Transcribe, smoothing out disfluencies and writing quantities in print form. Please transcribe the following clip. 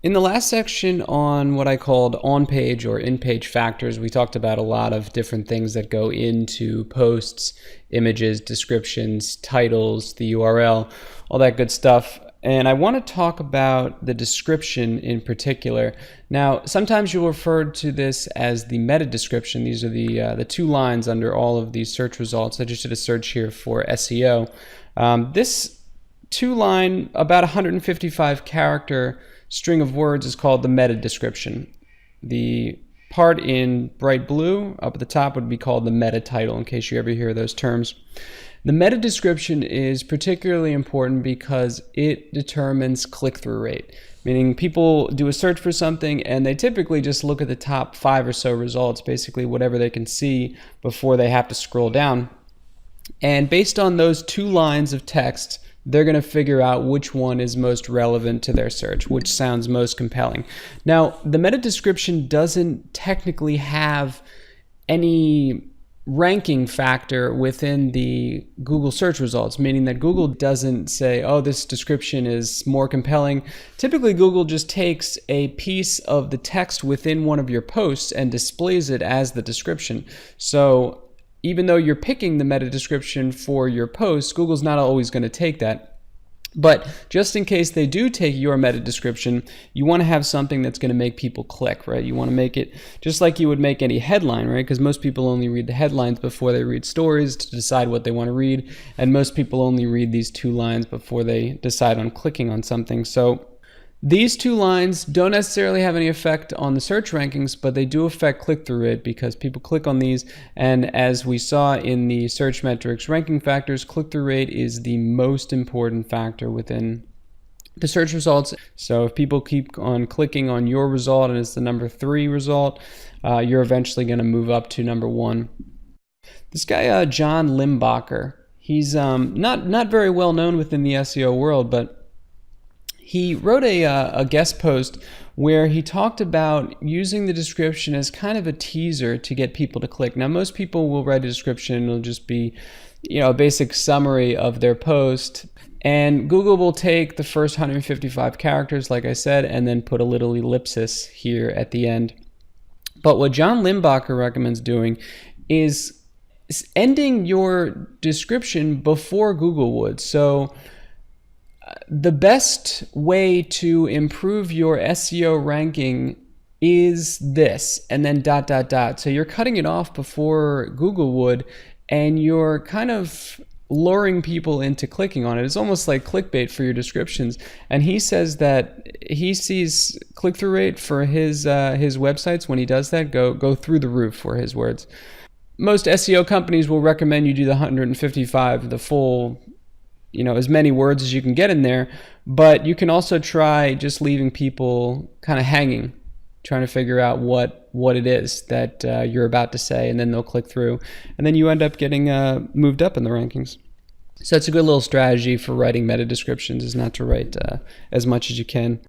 In the last section on what I called on-page or in-page factors, we talked about a lot of different things that go into posts, images, descriptions, titles, the URL, all that good stuff. And I want to talk about the description in particular. Now, sometimes you'll refer to this as the meta description. These are the two lines under all of these search results. I just did a search here for SEO. This two-line, about 155 character string of words is called the meta description. The part in bright blue up at the top would be called the meta title, in case you ever hear those terms. The meta description is particularly important because it determines click-through rate, meaning people do a search for something and they typically just look at the top 5 or so results, basically whatever they can see before they have to scroll down. And based on those two lines of text, they're going to figure out which one is most relevant to their search, which sounds most compelling. Now, the meta description doesn't technically have any ranking factor within the Google search results, meaning that Google doesn't say, oh, this description is more compelling. Typically, Google just takes a piece of the text within one of your posts and displays it as the description. So even though you're picking the meta description for your post, Google's not always going to take that. But just in case they do take your meta description, you want to have something that's going to make people click, right? You want to make it just like you would make any headline, right? Because most people only read the headlines before they read stories to decide what they want to read. And most people only read these two lines before they decide on clicking on something. So these two lines don't necessarily have any effect on the search rankings, but they do affect click-through rate because people click on these. And as we saw in the search metrics ranking factors, click-through rate is the most important factor within the search results. So if people keep on clicking on your result and it's the number 3 result, you're eventually going to move up to number 1. This guy, John Limbacher, he's not very well known within the SEO world, but he wrote a guest post where he talked about using the description as kind of a teaser to get people to click. Now, most people will write a description. It'll just be, a basic summary of their post. And Google will take the first 155 characters, like I said, and then put a little ellipsis here at the end. But what John Limbacher recommends doing is ending your description before Google would. So the best way to improve your SEO ranking is this, and then ... So you're cutting it off before Google would, and you're kind of luring people into clicking on it. It's almost like clickbait for your descriptions. And he says that he sees click-through rate for his websites when he does that go through the roof, for his words. Most SEO companies will recommend you do the 155, the full, as many words as you can get in there, but you can also try just leaving people kind of hanging, trying to figure out what it is that you're about to say, and then they'll click through, and then you end up getting moved up in the rankings. So it's a good little strategy for writing meta descriptions, is not to write as much as you can.